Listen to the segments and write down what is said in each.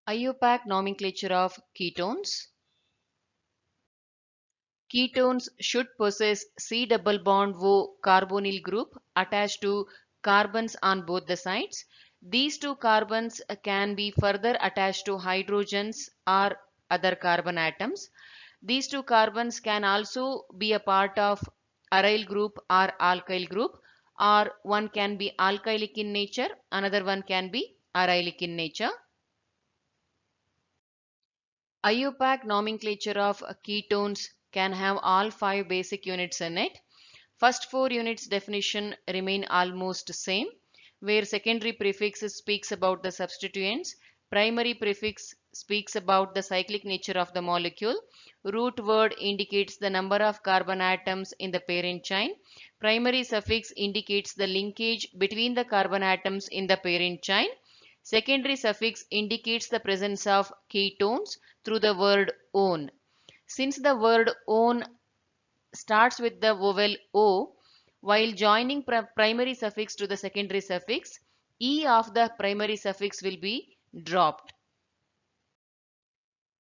IUPAC nomenclature of ketones. Ketones should possess C double bond O carbonyl group attached to carbons on both the sides. These two carbons can be further attached to hydrogens or other carbon atoms. These two carbons can also be a part of aryl group or alkyl group, or one can be alkylic in nature, another one can be arylic in nature. IUPAC nomenclature of ketones can have all 5 basic units in it. First 4 units definition remain almost same, where secondary prefix speaks about the substituents, primary prefix speaks about the cyclic nature of the molecule, root word indicates the number of carbon atoms in the parent chain, primary suffix indicates the linkage between the carbon atoms in the parent chain, secondary suffix indicates the presence of ketones through the word "one". Since the word "one" starts with the vowel O, while joining primary suffix to the secondary suffix, E of the primary suffix will be dropped.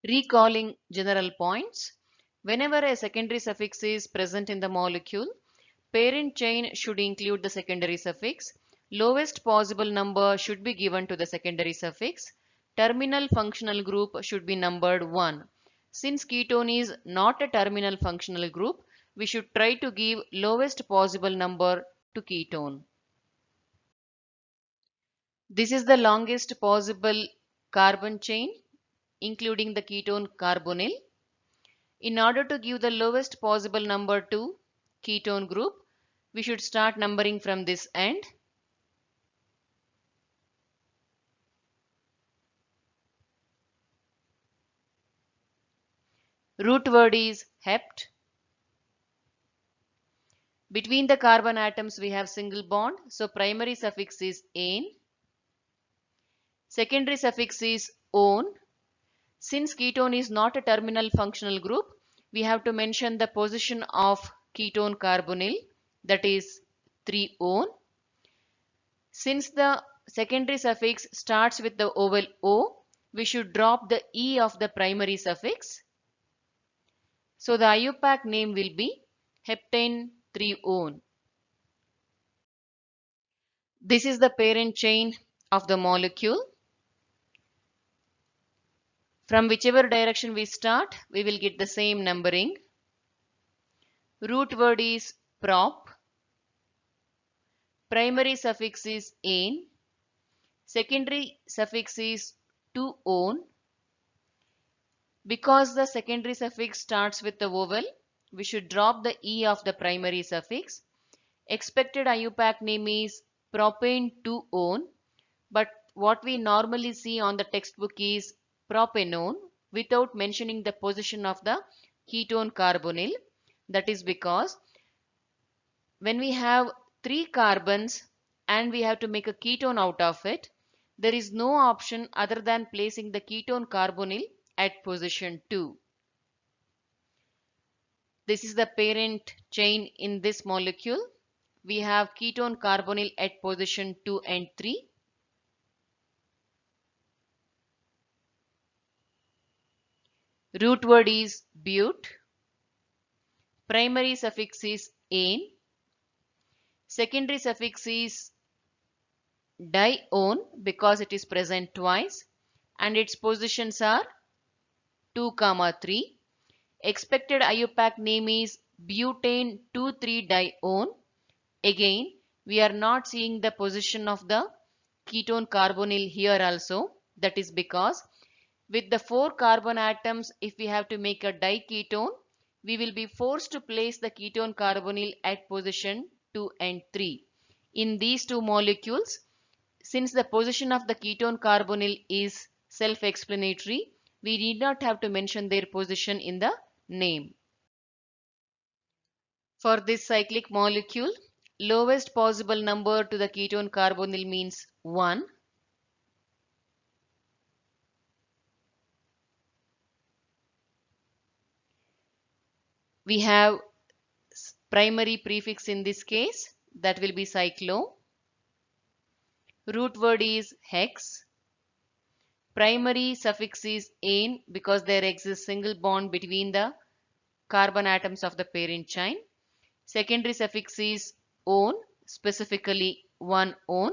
Recalling general points, whenever a secondary suffix is present in the molecule, parent chain should include the secondary suffix. Lowest possible number should be given to the secondary suffix. Terminal functional group should be numbered 1. Since ketone is not a terminal functional group, we should try to give lowest possible number to ketone. This is the longest possible carbon chain, including the ketone carbonyl. In order to give the lowest possible number to ketone group, we should start numbering from this end. Root word is hept. Between the carbon atoms we have single bond, so primary suffix is "ane". Secondary suffix is "one". Since ketone is not a terminal functional group, we have to mention the position of ketone carbonyl, that is 3-one. Since the secondary suffix starts with the vowel O, we should drop the E of the primary suffix. So the IUPAC name will be heptane 3-one. This is the parent chain of the molecule. From whichever direction we start, we will get the same numbering. Root word is prop. Primary suffix is "ane". Secondary suffix is "to-one". Because the secondary suffix starts with the vowel, we should drop the E of the primary suffix. Expected IUPAC name is propane 2-one, but what we normally see on the textbook is propanone without mentioning the position of the ketone carbonyl. That is because when we have 3 carbons and we have to make a ketone out of it, there is no option other than placing the ketone carbonyl at position 2. This is the parent chain in this molecule. We have ketone carbonyl at position 2 and 3. Root word is but. Primary suffix is "ane". Secondary suffix is dione because it is present twice and its positions are 2, 3. Expected IUPAC name is butane 2,3-dione. Again, we are not seeing the position of the ketone carbonyl here also. That is because with the 4 carbon atoms, if we have to make a diketone, we will be forced to place the ketone carbonyl at position 2 and 3. In these two molecules, since the position of the ketone carbonyl is self-explanatory, we need not have to mention their position in the name. For this cyclic molecule, lowest possible number to the ketone carbonyl means 1. We have primary prefix in this case, that will be cyclo. Root word is hex. Primary suffix is "ane" because there exists single bond between the carbon atoms of the parent chain. Secondary suffix is "one", specifically one one.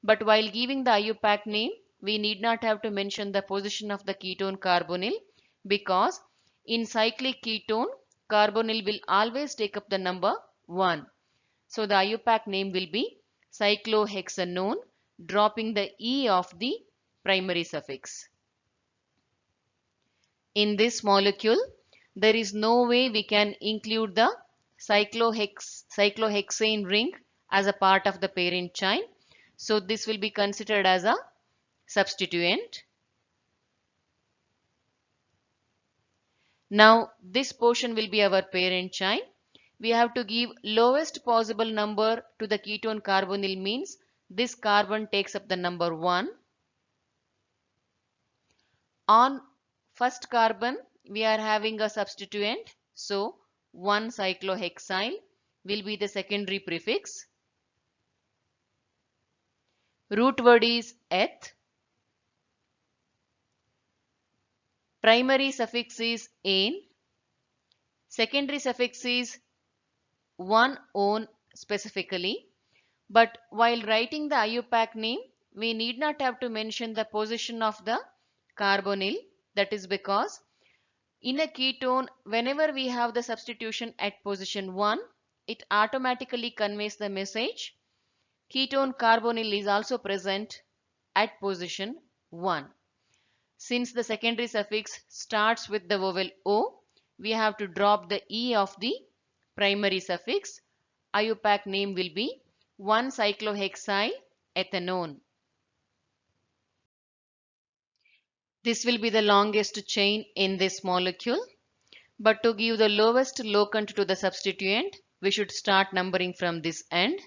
But while giving the IUPAC name, we need not have to mention the position of the ketone carbonyl because in cyclic ketone, carbonyl will always take up the number 1. So the IUPAC name will be cyclohexanone, dropping the E of the primary suffix. In this molecule, there is no way we can include the cyclohexane ring as a part of the parent chain. So this will be considered as a substituent. Now this portion will be our parent chain. We have to give lowest possible number to the ketone carbonyl, means this carbon takes up the number 1. On first carbon we are having a substituent, so 1-cyclohexyl will be the secondary prefix. Root word is eth. Primary suffix is "ane". Secondary suffix is one "one" specifically. But while writing the IUPAC name, we need not have to mention the position of the carbonyl. That is because in a ketone, whenever we have the substitution at position 1, it automatically conveys the message ketone carbonyl is also present at position 1. Since the secondary suffix starts with the vowel O, we have to drop the E of the primary suffix. IUPAC name will be 1-cyclohexyl ethanone. This will be the longest chain in this molecule. But to give the lowest locant to the substituent, we should start numbering from this end.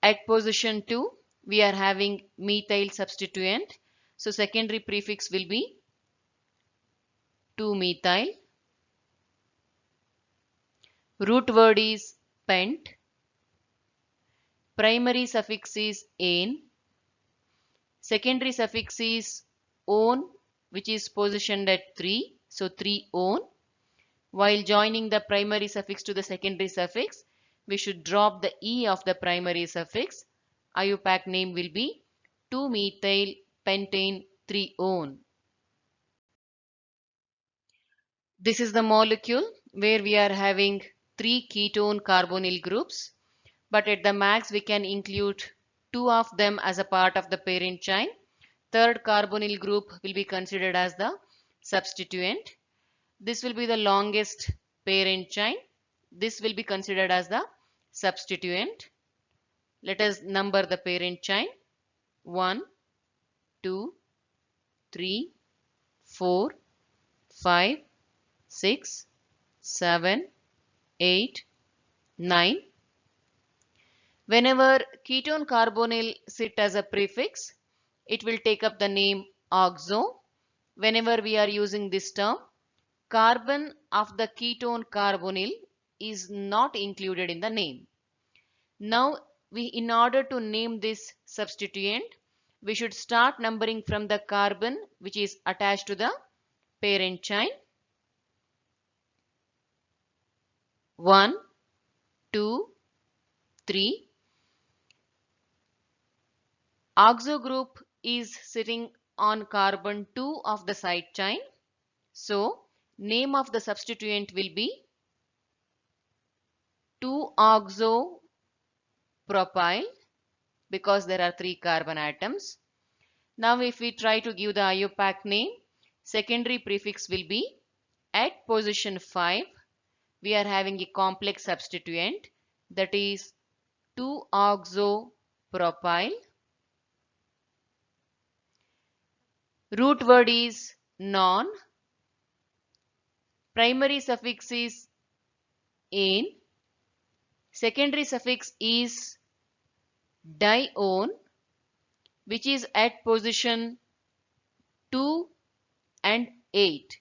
At position 2, we are having methyl substituent. So secondary prefix will be 2-methyl. Root word is pent. Primary suffix is "ane". Secondary suffix is "one", which is positioned at 3. So 3-one. While joining the primary suffix to the secondary suffix, we should drop the E of the primary suffix. IUPAC name will be 2-methyl pentane 3-one. This is the molecule where we are having 3 ketone carbonyl groups, but at the max we can include 2 of them as a part of the parent chain. Third carbonyl group will be considered as the substituent. This will be the longest parent chain. This will be considered as the substituent. Let us number the parent chain. 1, 2, 3, 4, 5, 6, 7, 8, 9. Whenever ketone carbonyl sit as a prefix, it will take up the name oxo. Whenever we are using this term, carbon of the ketone carbonyl is not included in the name. Now, in order to name this substituent, we should start numbering from the carbon which is attached to the parent chain. 1, 2, 3. Oxo group is sitting on carbon 2 of the side chain. So, name of the substituent will be 2-oxopropyl because there are 3 carbon atoms. Now, if we try to give the IUPAC name, secondary prefix will be at position 5. We are having a complex substituent, that is 2-oxopropyl. Root word is non. Primary suffix is "ane". Secondary suffix is dione, which is at position 2 and 8.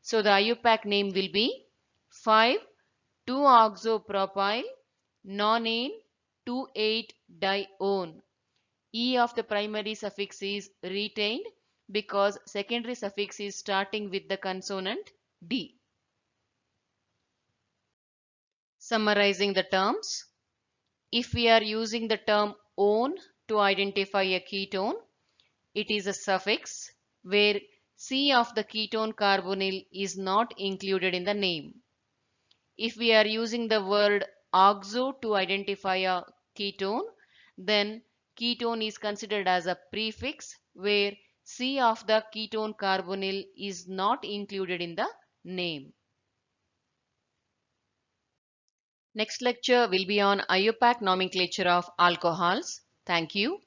So the IUPAC name will be 5 2-oxopropyl nonane 2,8-dione. E of the primary suffix is retained because secondary suffix is starting with the consonant D. Summarizing the terms, if we are using the term "one" to identify a ketone, it is a suffix where C of the ketone carbonyl is not included in the name. If we are using the word oxo to identify a ketone, then ketone is considered as a prefix where C of the ketone carbonyl is not included in the name. Next lecture will be on IUPAC nomenclature of alcohols. Thank you.